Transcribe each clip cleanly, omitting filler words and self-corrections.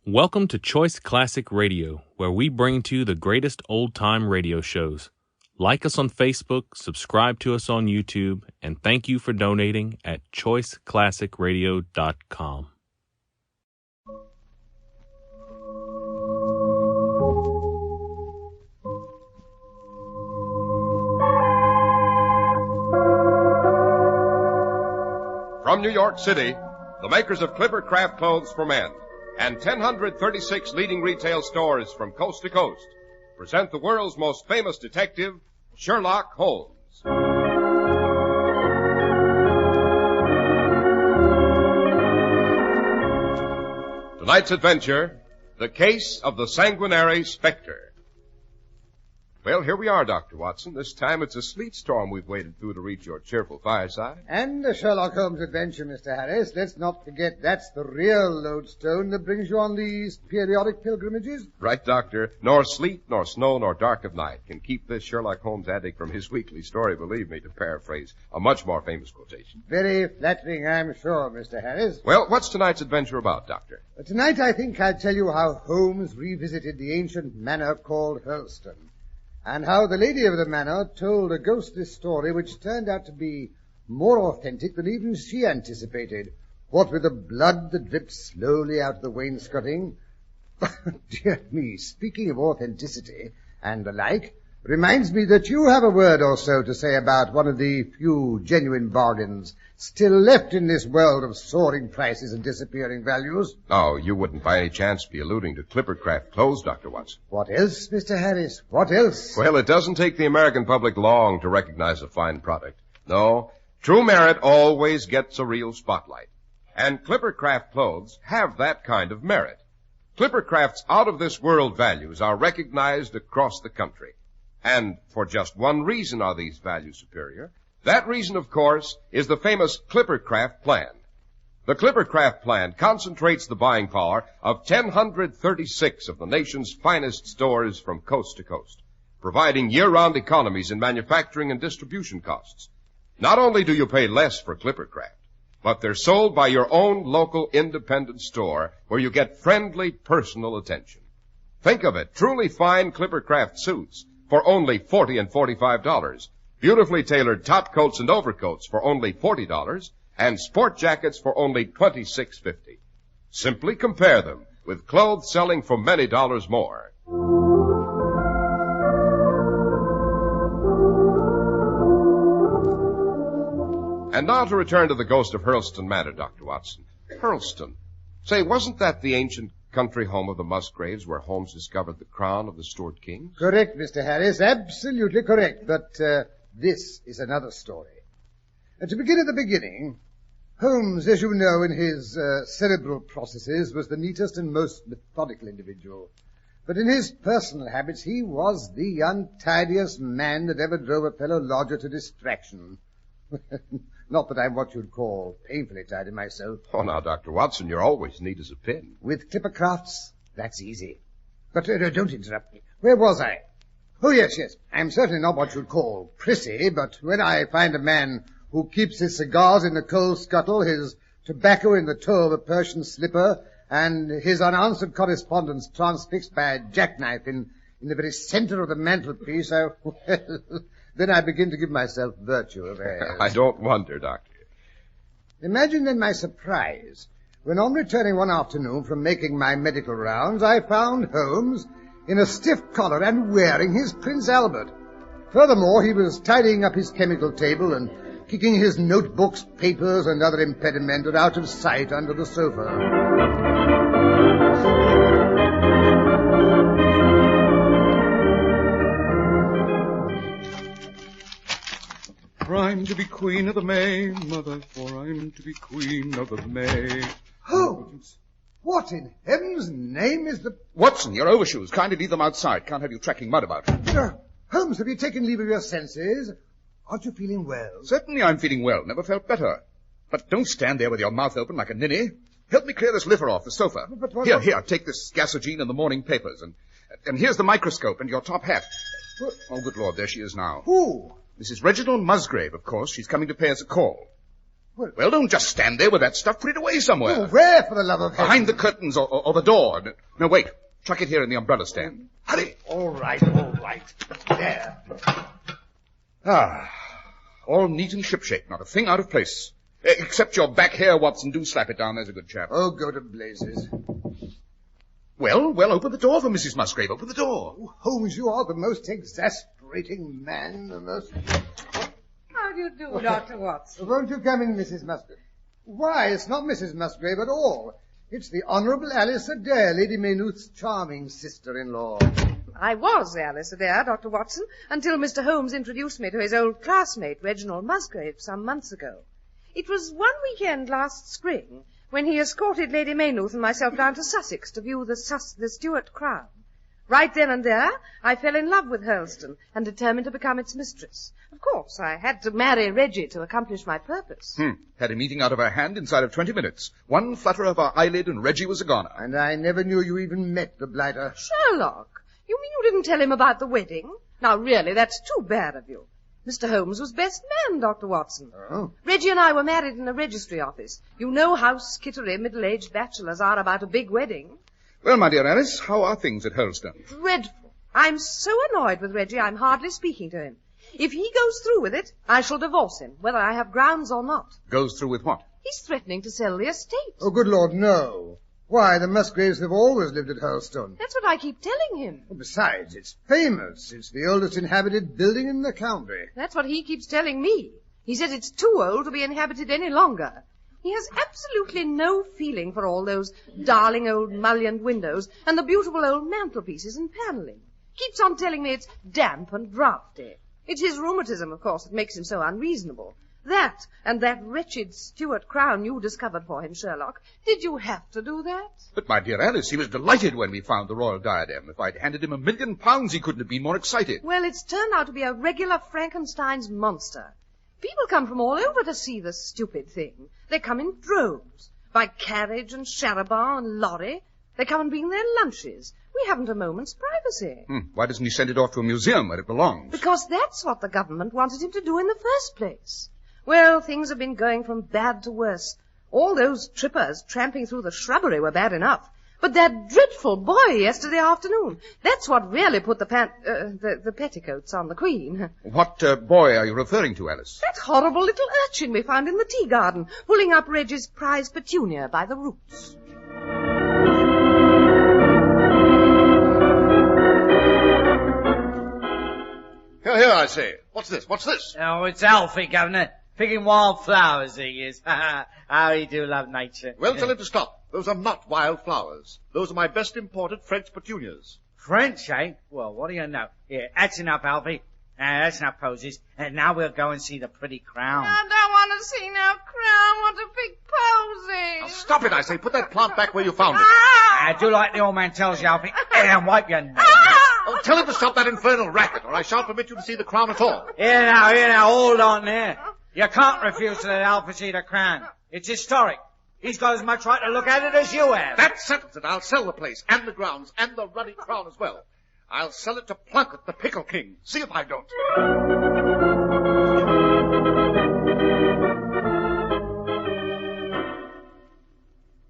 Welcome to Choice Classic Radio, where we bring to you the greatest old-time radio shows. Like us on Facebook, subscribe to us on YouTube, and thank you for donating at choiceclassicradio.com. From New York City, the makers of Clipper Craft Clothes for Men and 1,036 leading retail stores from coast to coast present the world's most famous detective, Sherlock Holmes. Tonight's adventure, the case of the Sanguinary Spectre. Well, here we are, Dr. Watson. This time it's a sleet storm we've waded through to reach your cheerful fireside. And the Sherlock Holmes adventure, Mr. Harris. Let's not forget that's the real lodestone that brings you on these periodic pilgrimages. Right, Doctor. Nor sleet, nor snow, nor dark of night can keep this Sherlock Holmes addict from his weekly story, believe me, to paraphrase a much more famous quotation. Very flattering, I'm sure, Mr. Harris. Well, what's tonight's adventure about, Doctor? Tonight I think I'll tell you how Holmes revisited the ancient manor called Hurlstone, and how the lady of the manor told a ghostly story which turned out to be more authentic than even she anticipated, what with the blood that dripped slowly out of the wainscoting. Dear me, speaking of authenticity and the like, reminds me that you have a word or so to say about one of the few genuine bargains still left in this world of soaring prices and disappearing values. Oh, you wouldn't by any chance be alluding to Clipper Craft Clothes, Dr. Watson. What else, Mr. Harris? What else? Well, it doesn't take the American public long to recognize a fine product. No, true merit always gets a real spotlight. And Clipper Craft Clothes have that kind of merit. Clipper Craft's out-of-this-world values are recognized across the country. And for just one reason are these values superior. That reason, of course, is the famous Clipper Craft Plan. The Clipper Craft Plan concentrates the buying power of 1,036 of the nation's finest stores from coast to coast, providing year-round economies in manufacturing and distribution costs. Not only do you pay less for Clipper Craft, but they're sold by your own local independent store where you get friendly personal attention. Think of it, truly fine Clipper Craft suits for only $40 and $45, beautifully tailored top coats and overcoats for only $40, and sport jackets for only $26.50. Simply compare them with clothes selling for many dollars more. And now to return to the ghost of Hurlstone Manor, Dr. Watson. Hurlstone. Say, wasn't that the ancient country home of the Musgraves where Holmes discovered the crown of the Stuart kings? Correct, Mr. Harris, absolutely correct. But this is another story. To begin at the beginning, Holmes, as you know, in his cerebral processes, was the neatest and most methodical individual. But in his personal habits, he was the untidiest man that ever drove a fellow lodger to distraction. Not that I'm what you'd call painfully tidy myself. Oh, now, Dr. Watson, you're always neat as a pin. With Clipper Crafts, that's easy. But don't interrupt me. Where was I? Oh, yes. I'm certainly not what you'd call prissy, but when I find a man who keeps his cigars in the coal scuttle, his tobacco in the toe of a Persian slipper, and his unanswered correspondence transfixed by a jackknife in the very center of the mantelpiece, then I begin to give myself virtue of airs. I don't wonder, Doctor. Imagine then my surprise when on returning one afternoon from making my medical rounds, I found Holmes in a stiff collar and wearing his Prince Albert. Furthermore, he was tidying up his chemical table and kicking his notebooks, papers, and other impedimenta out of sight under the sofa. For I'm to be queen of the May, mother, for I'm to be queen of the May. Holmes! What in heaven's name is the... Watson, your overshoes. Kindly leave them outside. Can't have you tracking mud about. Holmes, have you taken leave of your senses? Aren't you feeling well? Certainly I'm feeling well. Never felt better. But don't stand there with your mouth open like a ninny. Help me clear this litter off the sofa. But what... Here, take this gasogene and the morning papers. And here's the microscope and your top hat. Oh, good Lord, there she is now. Who? Mrs. Reginald Musgrave, of course. She's coming to pay us a call. Well, don't just stand there with that stuff. Put it away somewhere. Oh, where, for the love of heaven? Behind the curtains or the door. No, wait. Chuck it here in the umbrella stand. Hurry. All right. There. All neat and shipshape. Not a thing out of place. Except your back hair, Watson. Do slap it down. There's a good chap. Oh, go to blazes. Well, open the door for Mrs. Musgrave. Open the door. Oh, Holmes, you are the most exasperating man, the most... How do you do, Dr. Watson? Won't you come in, Mrs. Musgrave? Why, it's not Mrs. Musgrave at all. It's the Honourable Alice Adair, Lady Maynooth's charming sister-in-law. I was Alice Adair, Dr. Watson, until Mr. Holmes introduced me to his old classmate, Reginald Musgrave, some months ago. It was one weekend last spring when he escorted Lady Maynooth and myself down to Sussex to view the Stuart crown. Right then and there, I fell in love with Hurlstone and determined to become its mistress. Of course, I had to marry Reggie to accomplish my purpose. Had him eating out of her hand inside of 20 minutes. One flutter of her eyelid and Reggie was a goner. And I never knew you even met the blighter. Sherlock, you mean you didn't tell him about the wedding? Now, really, that's too bad of you. Mr. Holmes was best man, Dr. Watson. Oh? Reggie and I were married in a registry office. You know how skittery middle-aged bachelors are about a big wedding. Well, my dear Alice, how are things at Hurlstone? Dreadful. I'm so annoyed with Reggie, I'm hardly speaking to him. If he goes through with it, I shall divorce him, whether I have grounds or not. Goes through with what? He's threatening to sell the estate. Oh, good Lord, no. Why, the Musgraves have always lived at Hurlstone. That's what I keep telling him. Besides, it's famous. It's the oldest inhabited building in the county. That's what he keeps telling me. He says it's too old to be inhabited any longer. He has absolutely no feeling for all those darling old mullioned windows and the beautiful old mantelpieces and panelling. Keeps on telling me it's damp and draughty. It's his rheumatism, of course, that makes him so unreasonable. That and that wretched Stuart crown you discovered for him, Sherlock. Did you have to do that? But, my dear Alice, he was delighted when we found the royal diadem. If I'd handed him £1 million, he couldn't have been more excited. Well, it's turned out to be a regular Frankenstein's monster. People come from all over to see this stupid thing. They come in droves, by carriage and charabanc and lorry. They come and bring their lunches. We haven't a moment's privacy. Why doesn't he send it off to a museum where it belongs? Because that's what the government wanted him to do in the first place. Well, things have been going from bad to worse. All those trippers tramping through the shrubbery were bad enough. But that dreadful boy yesterday afternoon, that's what really put the petticoats on the Queen. What boy are you referring to, Alice? That horrible little urchin we found in the tea garden, pulling up Reggie's prize petunia by the roots. Here, I say. What's this? Oh, it's Alfie, Governor. Picking wildflowers, he is. How he do love nature. Well, tell him to stop. Those are not wild flowers. Those are my best imported French petunias. French, eh? Well, what do you know? Here, that's enough, Alfie. That's enough poses. And now we'll go and see the pretty crown. I don't want to see no crown. What a big posy. Now, stop it, I say. Put that plant back where you found it. Do like the old man tells you, Alfie. And wipe your nose. Oh, tell him to stop that infernal racket, or I shan't permit you to see the crown at all. Here now, hold on there. You can't refuse to let Alfie see the crown. It's historic. He's got as much right to look at it as you have. That settles it. I'll sell the place, and the grounds, and the ruddy crown as well. I'll sell it to Plunkett, the Pickle King. See if I don't.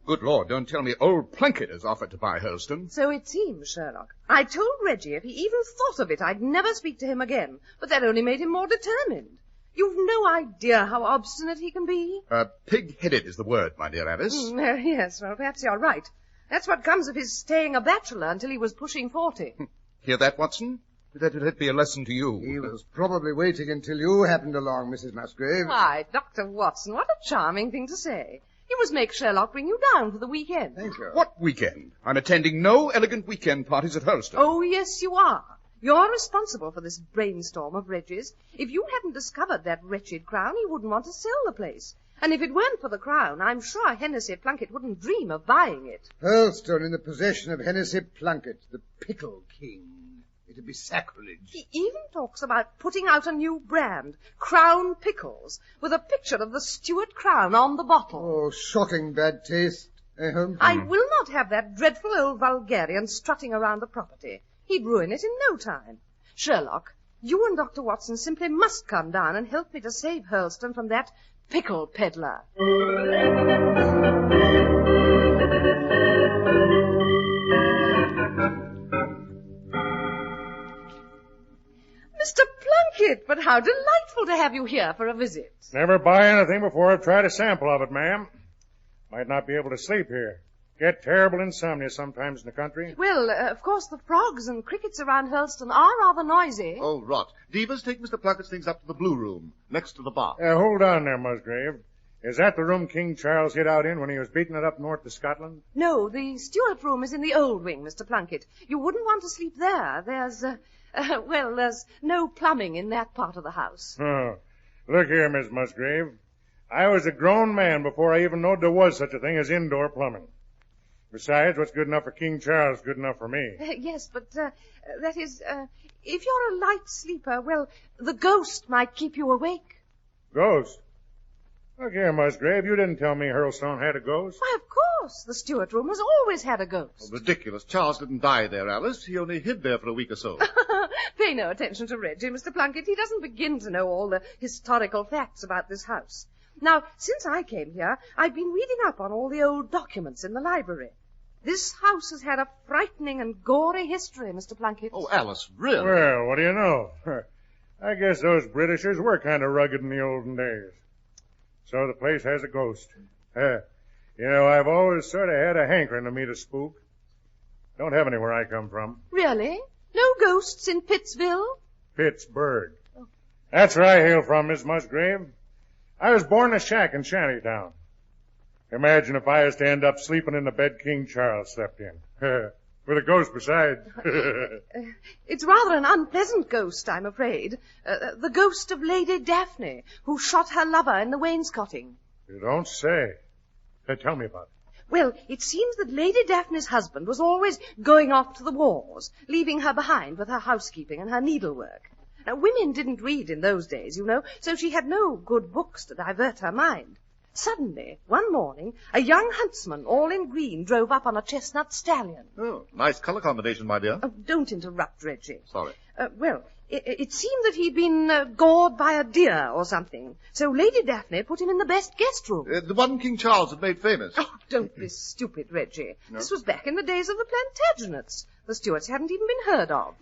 Good Lord, don't tell me old Plunkett has offered to buy Hurlstone. So it seems, Sherlock. I told Reggie if he even thought of it, I'd never speak to him again. But that only made him more determined. You've no idea how obstinate he can be. Pig-headed is the word, my dear Alice. Yes, well, perhaps you're right. That's what comes of his staying a bachelor until he was pushing 40. Hear that, Watson? That'd be a lesson to you. He was probably waiting until you happened along, Mrs. Musgrave. Why, Dr. Watson, what a charming thing to say. You must make Sherlock bring you down for the weekend. Thank you. What weekend? I'm attending no elegant weekend parties at Hurlstone. Oh, yes, you are. You're responsible for this brainstorm of Reggie's. If you hadn't discovered that wretched crown, he wouldn't want to sell the place. And if it weren't for the crown, I'm sure Hennessy Plunkett wouldn't dream of buying it. Hurlstone in the possession of Hennessy Plunkett, the Pickle King. It'd be sacrilege. He even talks about putting out a new brand, Crown Pickles, with a picture of the Stuart crown on the bottle. Oh, shocking bad taste. Holmes? I will not have that dreadful old vulgarian strutting around the property. He'd ruin it in no time. Sherlock, you and Dr. Watson simply must come down and help me to save Hurlstone from that pickle peddler. Mr. Plunkett, but how delightful to have you here for a visit. Never buy anything before I've tried a sample of it, ma'am. Might not be able to sleep here. Get terrible insomnia sometimes in the country. Well, of course, the frogs and crickets around Hurlston are rather noisy. Oh, rot. Divas, take Mr. Plunkett's things up to the blue room, next to the bar. Hold on there, Musgrave. Is that the room King Charles hid out in when he was beating it up north of Scotland? No, the Stuart room is in the old wing, Mr. Plunkett. You wouldn't want to sleep there. There's no plumbing in that part of the house. Oh. Look here, Miss Musgrave. I was a grown man before I even knowed there was such a thing as indoor plumbing. Besides, what's good enough for King Charles is good enough for me. Yes, but that is, if you're a light sleeper, well, the ghost might keep you awake. Ghost? Look here, Musgrave, you didn't tell me Hurlstone had a ghost. Why, of course. The Stuart room has always had a ghost. Oh, ridiculous. Charles didn't die there, Alice. He only hid there for a week or so. Pay no attention to Reggie, Mr. Plunkett. He doesn't begin to know all the historical facts about this house. Now, since I came here, I've been reading up on all the old documents in the library. This house has had a frightening and gory history, Mr. Plunkett. Oh, Alice, really? Well, what do you know? I guess those Britishers were kind of rugged in the olden days. So the place has a ghost. I've always sort of had a hankering to meet a spook. Don't have any where I come from. Really? No ghosts in Pittsville? Pittsburgh. Oh. That's where I hail from, Miss Musgrave. I was born in a shack in Shantytown. Imagine if I was to end up sleeping in the bed King Charles slept in. With a ghost besides. It's rather an unpleasant ghost, I'm afraid. The ghost of Lady Daphne, who shot her lover in the wainscoting. You don't say. Tell me about it. Well, it seems that Lady Daphne's husband was always going off to the wars, leaving her behind with her housekeeping and her needlework. Now, women didn't read in those days, you know, so she had no good books to divert her mind. Suddenly, one morning, a young huntsman, all in green, drove up on a chestnut stallion. Oh, nice color combination, my dear. Oh, don't interrupt, Reggie. Sorry. It seemed that he'd been gored by a deer or something, so Lady Daphne put him in the best guest room. The one King Charles had made famous. Oh, don't be stupid, Reggie. No? This was back in the days of the Plantagenets. The Stuarts hadn't even been heard of.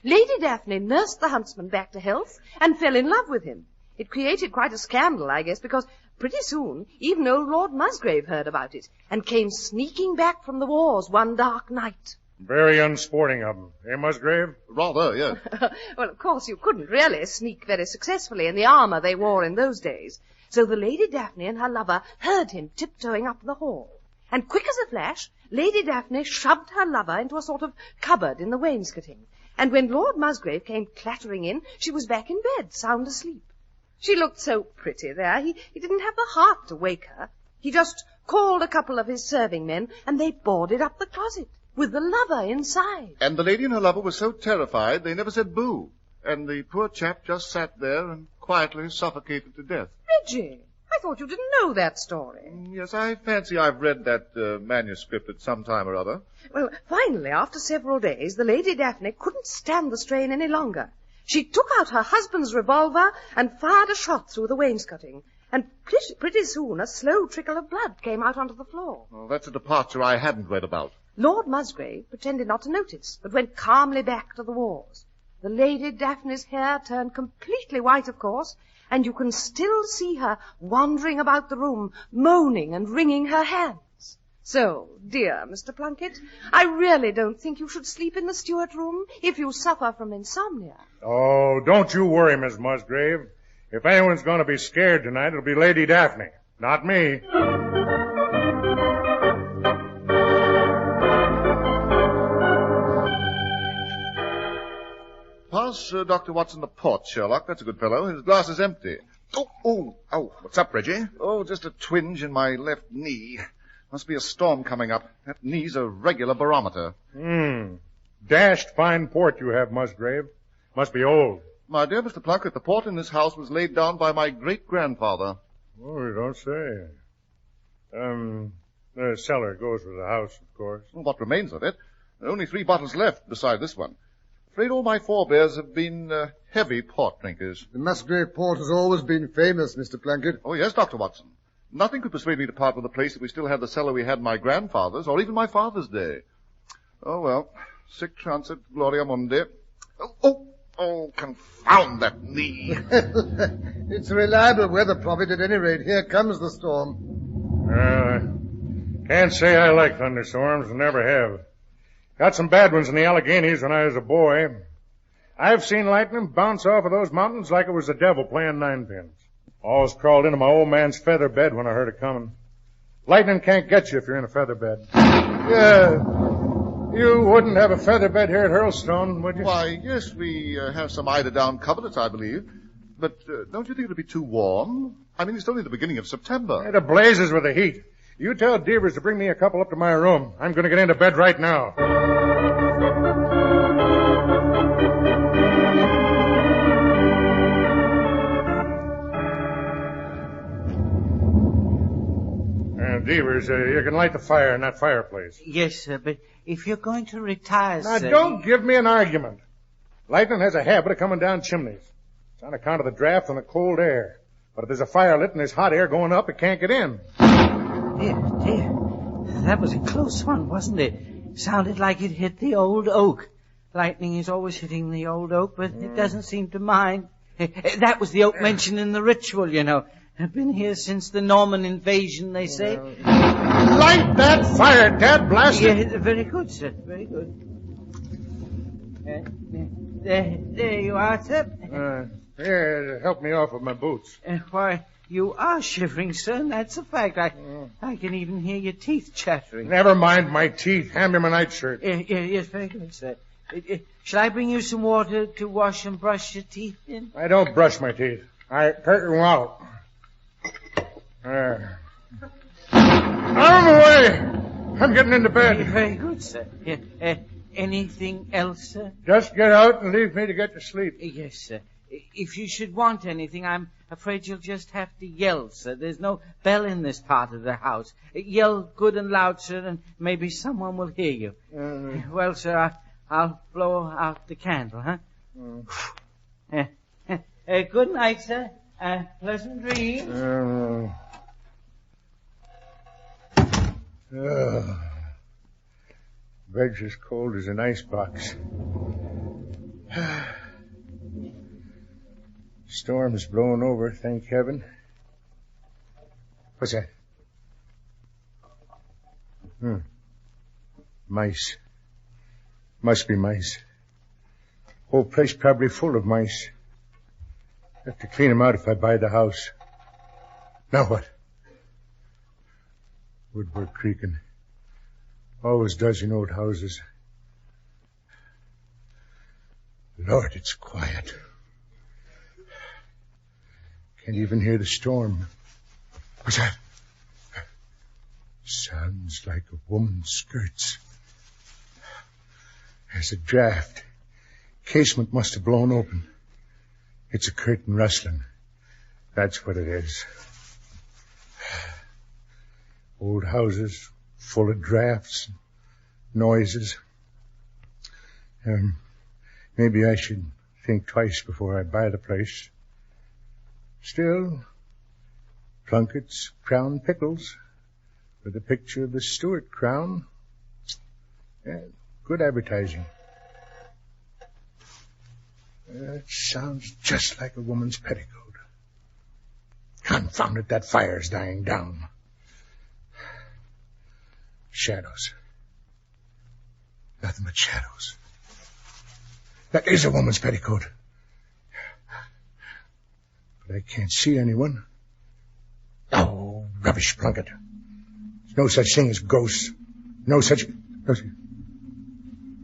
Lady Daphne nursed the huntsman back to health and fell in love with him. It created quite a scandal, I guess, because pretty soon even old Lord Musgrave heard about it and came sneaking back from the wars one dark night. Very unsporting of them, eh, Musgrave? Rather, yes. Well, of course, you couldn't really sneak very successfully in the armor they wore in those days. So the Lady Daphne and her lover heard him tiptoeing up the hall. And quick as a flash, Lady Daphne shoved her lover into a sort of cupboard in the wainscoting. And when Lord Musgrave came clattering in, she was back in bed, sound asleep. She looked so pretty there, he didn't have the heart to wake her. He just called a couple of his serving men, and they boarded up the closet, with the lover inside. And the lady and her lover were so terrified they never said boo. And the poor chap just sat there and quietly suffocated to death. Reggie, I thought you didn't know that story. Yes, I fancy I've read that manuscript at some time or other. Well, finally, after several days, the Lady Daphne couldn't stand the strain any longer. She took out her husband's revolver and fired a shot through the wainscoting. And pretty soon a slow trickle of blood came out onto the floor. Well, that's a departure I hadn't read about. Lord Musgrave pretended not to notice, but went calmly back to the wars. The Lady Daphne's hair turned completely white, of course, and you can still see her wandering about the room, moaning and wringing her hands. So, dear Mr. Plunkett, I really don't think you should sleep in the Stuart room if you suffer from insomnia. Oh, don't you worry, Miss Musgrave. If anyone's going to be scared tonight, it'll be Lady Daphne, not me. Pass Dr. Watson the port, Sherlock. That's a good fellow. His glass is empty. Oh, what's up, Reggie? Oh, just a twinge in my left knee. Must be a storm coming up. That knee's a regular barometer. Dashed fine port you have, Musgrave. Must be old. My dear Mr. Plunkett, the port in this house was laid down by my great-grandfather. Oh, you don't say. The cellar goes with the house, of course. Well, what remains of it? There are only 3 bottles left beside this one. Afraid all my forebears have been heavy port drinkers. The Musgrave port has always been famous, Mr. Plunkett. Oh, yes, Dr. Watson. Nothing could persuade me to part with a place that we still had the cellar we had in my grandfather's, or even my father's day. Oh, well. Sic transit gloria mundi. Oh, confound that knee. It's a reliable weather prophet at any rate. Here comes the storm. Can't say I like thunderstorms, never have. Got some bad ones in the Alleghenies when I was a boy. I've seen lightning bounce off of those mountains like it was the devil playing ninepins. Always crawled into my old man's feather bed when I heard it coming. Lightning can't get you if you're in a feather bed. Yeah. You wouldn't have a feather bed here at Hurlstone, would you? Why, yes, we have some eider-down coverlets, I believe. But don't you think it'll be too warm? I mean, it's only the beginning of September. It blazes with the heat. You tell Devers to bring me a couple up to my room. I'm going to get into bed right now. Devers, you can light the fire in that fireplace. Yes, sir, but if you're going to retire, Now, sir... don't give me an argument. Lightning has a habit of coming down chimneys. It's on account of the draft and the cold air. But if there's a fire lit and there's hot air going up, it can't get in. Dear. That was a close one, wasn't it? Sounded like it hit the old oak. Lightning is always hitting the old oak, but it doesn't seem to mind. That was the oak mentioned in the ritual, you know. I've been here since the Norman invasion, they say. Light that fire, Dad, blast it! Yeah, very good, sir, very good. There you are, sir. Here, help me off with my boots. Why, you are shivering, sir, and that's a fact. I can even hear your teeth chattering. Never mind my teeth. Hand me my nightshirt. Yes, very good, sir. Shall I bring you some water to wash and brush your teeth in? I don't brush my teeth. I curtain them out. Out of the way! I'm getting into bed. Very good, sir. Anything else, sir? Just get out and leave me to get to sleep. Yes, sir. If you should want anything, I'm afraid you'll just have to yell, sir. There's no bell in this part of the house. Yell good and loud, sir, and maybe someone will hear you. Well, sir, I'll blow out the candle, huh? Good night, sir. Pleasant dreams. Bed's as cold as an icebox. Storm's blowing over, thank heaven. What's that? Mice. Must be mice. Whole place probably full of mice. Have to clean them out if I buy the house. Now what? Woodwork creaking. Always does in old houses. Lord, it's quiet. Can't even hear the storm. What's that? Sounds like a woman's skirts. There's a draft. Casement must have blown open. It's a curtain rustling. That's what it is. Old houses full of drafts, noises. Maybe I should think twice before I buy the place. Still, Plunkett's Crown Pickles with a picture of the Stuart crown. Yeah, good advertising. It sounds just like a woman's petticoat. Confound it, that fire's dying down. Shadows. Nothing but shadows. That is a woman's petticoat. But I can't see anyone. Oh, rubbish, Plunkett. There's no such thing as ghosts. No such...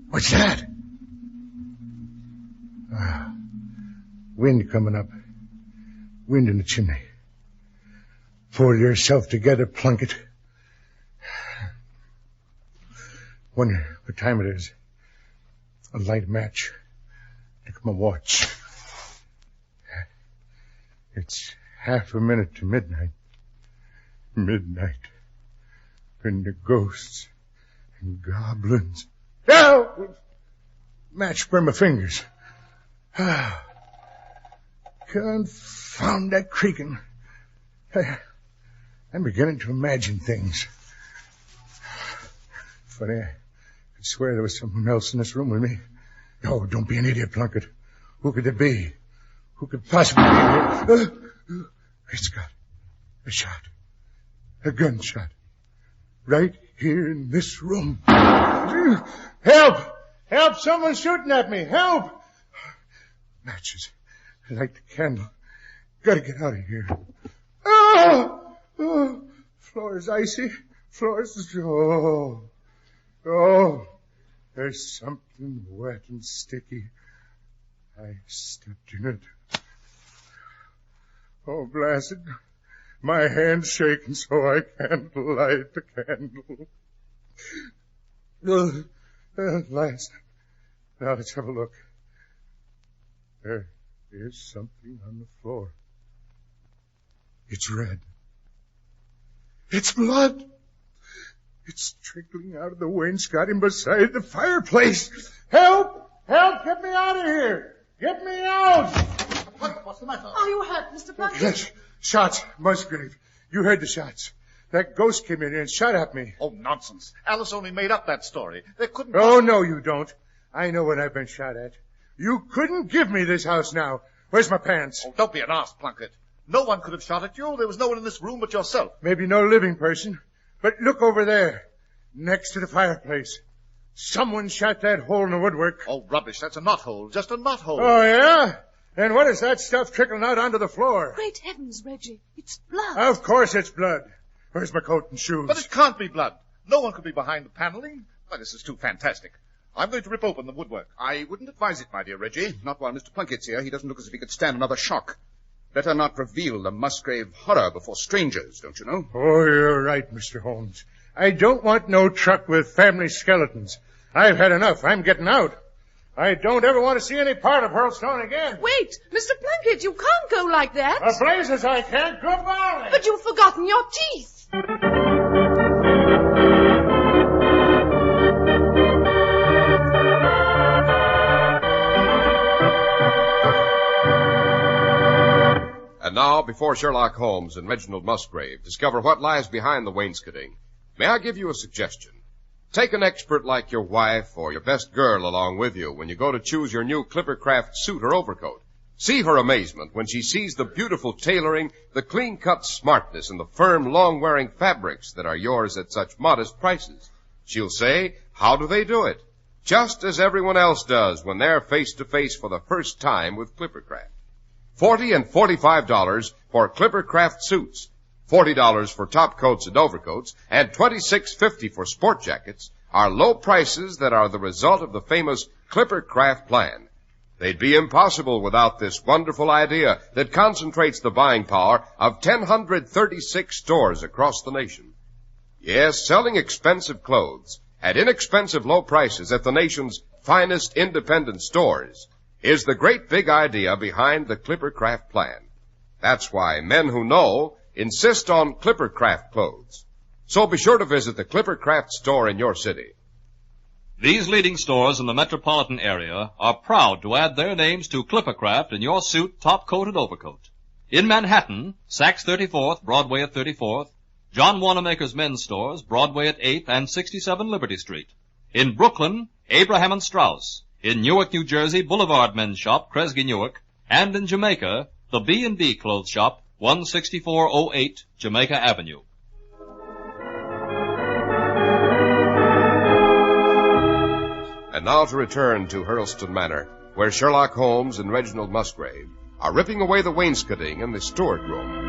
What's that? Wind coming up. Wind in the chimney. Pull yourself together, Plunkett. Wonder what time it is. I'll light a match. Look at my watch. It's half a minute to midnight. Midnight. When the ghosts and goblins... No! match burn my fingers. Confound that creaking. I'm beginning to imagine things. Funny, I could swear there was someone else in this room with me. Oh, don't be an idiot, Plunkett. Who could it be? Who could possibly be here? It's got a shot. A gunshot. Right here in this room. Help! Help! Someone's shooting at me! Help! Matches. Light the candle. Gotta get out of here. Oh! Floor is icy. Floor is... Oh! There's something wet and sticky. I stepped in it. Oh, blasted. My hand's shaking so I can't light the candle. At last. Now let's have a look. There is something on the floor. It's red. It's blood. It's trickling out of the wainscoting beside the fireplace. Help! Help! Get me out of here! Get me out! What's the matter? Are you hurt, Mr. Plunkett? Yes. Shots. Musgrave. You heard the shots. That ghost came in here and shot at me. Oh, nonsense. Alice only made up that story. There couldn't... Oh, no, you don't. I know when I've been shot at. You couldn't give me this house now. Where's my pants? Oh, don't be an arse, Plunkett. No one could have shot at you. There was no one in this room but yourself. Maybe no living person. But look over there. Next to the fireplace. Someone shot that hole in the woodwork. Oh, rubbish. That's a knothole. Just a knothole. Oh, yeah? And what is that stuff trickling out onto the floor? Great heavens, Reggie. It's blood. Of course it's blood. Where's my coat and shoes? But it can't be blood. No one could be behind the paneling. Why, this is too fantastic. I'm going to rip open the woodwork. I wouldn't advise it, my dear Reggie. Not while Mr. Plunkett's here. He doesn't look as if he could stand another shock. Better not reveal the Musgrave horror before strangers, don't you know? Oh, you're right, Mr. Holmes. I don't want no truck with family skeletons. I've had enough. I'm getting out. I don't ever want to see any part of Hurlstone again. Wait, Mr. Plunkett, you can't go like that. Blazes, I can't. Goodbye. But you've forgotten your teeth. And now, before Sherlock Holmes and Reginald Musgrave discover what lies behind the wainscoting, may I give you a suggestion? Take an expert like your wife or your best girl along with you when you go to choose your new Clippercraft suit or overcoat. See her amazement when she sees the beautiful tailoring, the clean-cut smartness, and the firm, long-wearing fabrics that are yours at such modest prices. She'll say, how do they do it? Just as everyone else does when they're face-to-face for the first time with Clippercraft. $40 and $45 for Clippercraft suits. $40 for top coats and overcoats, and $26.50 for sport jackets are low prices that are the result of the famous Clippercraft plan. They'd be impossible without this wonderful idea that concentrates the buying power of 1,036 stores across the nation. Yes, selling expensive clothes at inexpensive low prices at the nation's finest independent stores is the great big idea behind the Clippercraft plan. That's why men who know insist on Clippercraft clothes. So be sure to visit the Clippercraft store in your city. These leading stores in the metropolitan area are proud to add their names to Clippercraft in your suit, top coat, and overcoat. In Manhattan, Saks 34th, Broadway at 34th, John Wanamaker's men's stores, Broadway at 8th and 67 Liberty Street. In Brooklyn, Abraham and Strauss. In Newark, New Jersey, Boulevard Men's Shop, Kresge Newark. And in Jamaica, the B&B Clothes Shop, 16408 Jamaica Avenue. And now to return to Hurlstone Manor, where Sherlock Holmes and Reginald Musgrave are ripping away the wainscoting in the steward room.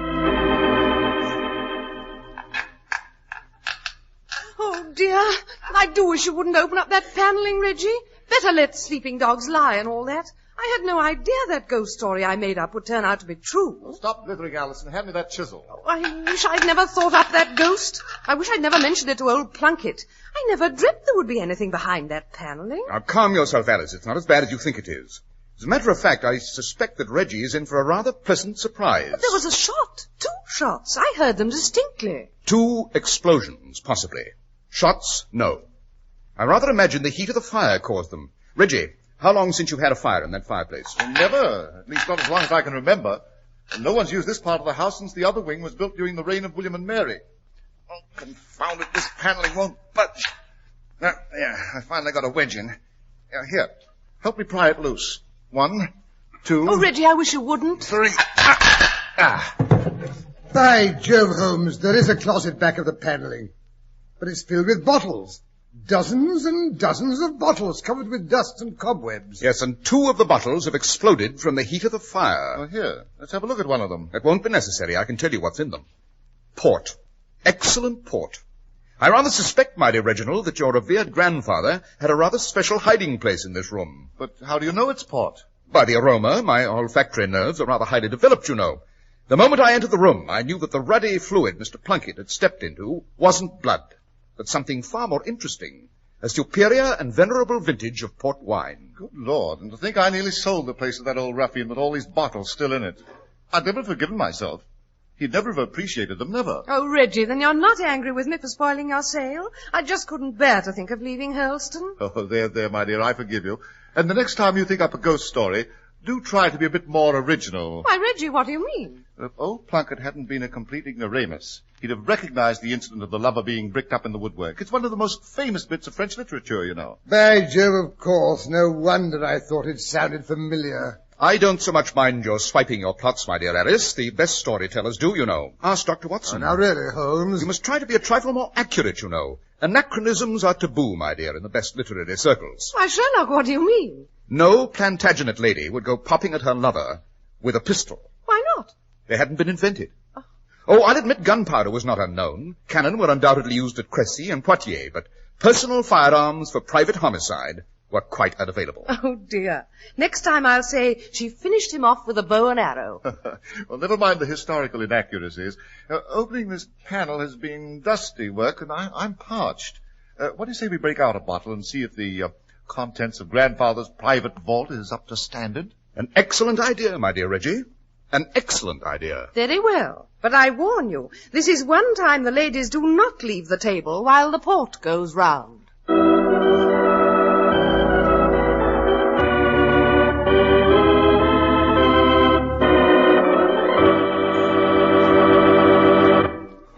Oh, dear. I do wish you wouldn't open up that paneling, Reggie. Better let sleeping dogs lie and all that. I had no idea that ghost story I made up would turn out to be true. Stop blithering, Alice, and hand me that chisel. Oh, I wish I'd never thought up that ghost. I wish I'd never mentioned it to old Plunkett. I never dreamt there would be anything behind that paneling. Now, calm yourself, Alice. It's not as bad as you think it is. As a matter of fact, I suspect that Reggie is in for a rather pleasant surprise. But there was a shot. 2 shots. I heard them distinctly. 2 explosions, possibly. Shots, no. I rather imagine the heat of the fire caused them. Reggie, How long since you had a fire in that fireplace? Never. At least not as long as I can remember. And no one's used this part of the house since the other wing was built during the reign of William and Mary. Oh, confound it, this paneling won't budge. Yeah, I finally got a wedge in. Here, help me pry it loose. 1, 2... Oh, Reggie, I wish you wouldn't. 3... By Jove, Holmes, there is a closet back of the paneling. But it's filled with bottles. Dozens and dozens of bottles covered with dust and cobwebs. Yes, and 2 of the bottles have exploded from the heat of the fire. Well, here, let's have a look at one of them. It won't be necessary. I can tell you what's in them. Port. Excellent port. I rather suspect, my dear Reginald, that your revered grandfather had a rather special hiding place in this room. But how do you know it's port? By the aroma. My olfactory nerves are rather highly developed, you know. The moment I entered the room, I knew that the ruddy fluid Mr. Plunkett had stepped into wasn't blood, but something far more interesting, a superior and venerable vintage of port wine. Good Lord, and to think I nearly sold the place to that old ruffian with all these bottles still in it. I'd never forgiven myself. He'd never have appreciated them, never. Oh, Reggie, then you're not angry with me for spoiling your sale? I just couldn't bear to think of leaving Hurlston. Oh, there, my dear, I forgive you. And the next time you think up a ghost story, do try to be a bit more original. Why, Reggie, what do you mean? If old Plunkett hadn't been a complete ignoramus, he'd have recognized the incident of the lover being bricked up in the woodwork. It's one of the most famous bits of French literature, you know. By Jove, of course. No wonder I thought it sounded familiar. I don't so much mind your swiping your plots, my dear Alice. The best storytellers do, you know. Ask Dr. Watson. Oh, now really, Holmes. You must try to be a trifle more accurate, you know. Anachronisms are taboo, my dear, in the best literary circles. Why, Sherlock, what do you mean? No Plantagenet lady would go popping at her lover with a pistol. Why not? They hadn't been invented. Oh, I'll admit gunpowder was not unknown. Cannon were undoubtedly used at Crécy and Poitiers, but personal firearms for private homicide were quite unavailable. Oh, dear. Next time I'll say she finished him off with a bow and arrow. Well, never mind the historical inaccuracies. Opening this panel has been dusty work, and I'm parched. What do you say we break out a bottle and see if the contents of Grandfather's private vault is up to standard? An excellent idea, my dear Reggie. An excellent idea. Very well. But I warn you, this is one time the ladies do not leave the table while the port goes round.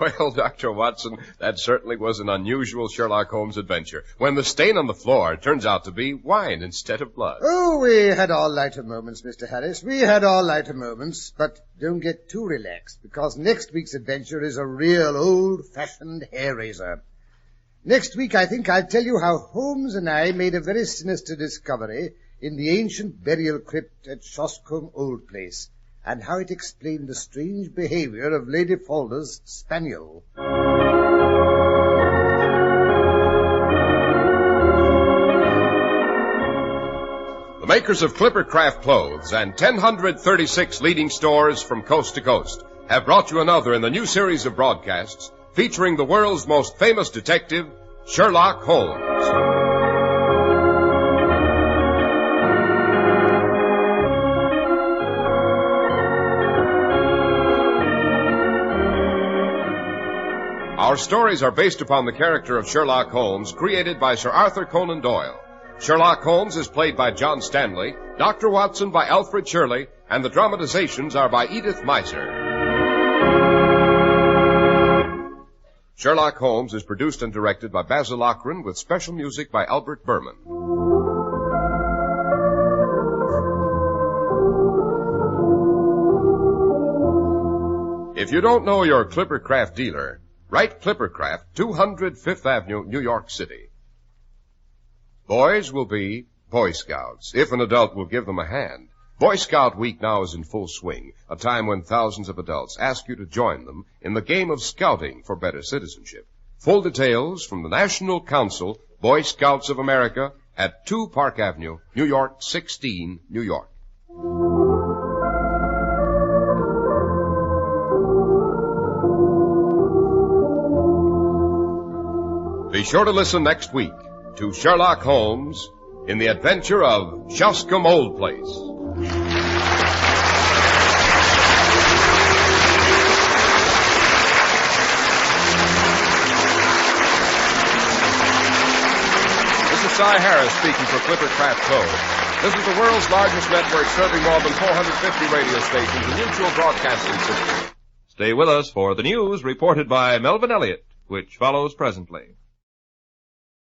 Well, Dr. Watson, that certainly was an unusual Sherlock Holmes adventure, when the stain on the floor turns out to be wine instead of blood. Oh, we had our lighter moments, Mr. Harris. We had our lighter moments, but don't get too relaxed, because next week's adventure is a real old-fashioned hair-raiser. Next week, I think I'll tell you how Holmes and I made a very sinister discovery in the ancient burial crypt at Shoscombe Old Place, and how it explained the strange behavior of Lady Falder's spaniel. The makers of Clippercraft clothes and 1,036 leading stores from coast to coast have brought you another in the new series of broadcasts featuring the world's most famous detective, Sherlock Holmes. Our stories are based upon the character of Sherlock Holmes, created by Sir Arthur Conan Doyle. Sherlock Holmes is played by John Stanley, Dr. Watson by Alfred Shirley, and the dramatizations are by Edith Meiser. Sherlock Holmes is produced and directed by Basil Lochran with special music by Albert Berman. If you don't know your Clippercraft dealer, write Clippercraft, 200 Fifth Avenue, New York City. Boys will be Boy Scouts, if an adult will give them a hand. Boy Scout Week now is in full swing, a time when thousands of adults ask you to join them in the game of scouting for better citizenship. Full details from the National Council, Boy Scouts of America, at 2 Park Avenue, New York, 16, New York. Be sure to listen next week to Sherlock Holmes in the adventure of Shoscombe Old Place. This is Cy Harris speaking for Clippercraft Clothes. This is the world's largest network serving more than 450 radio stations and mutual broadcasting systems. Stay with us for the news reported by Melvin Elliott, which follows presently.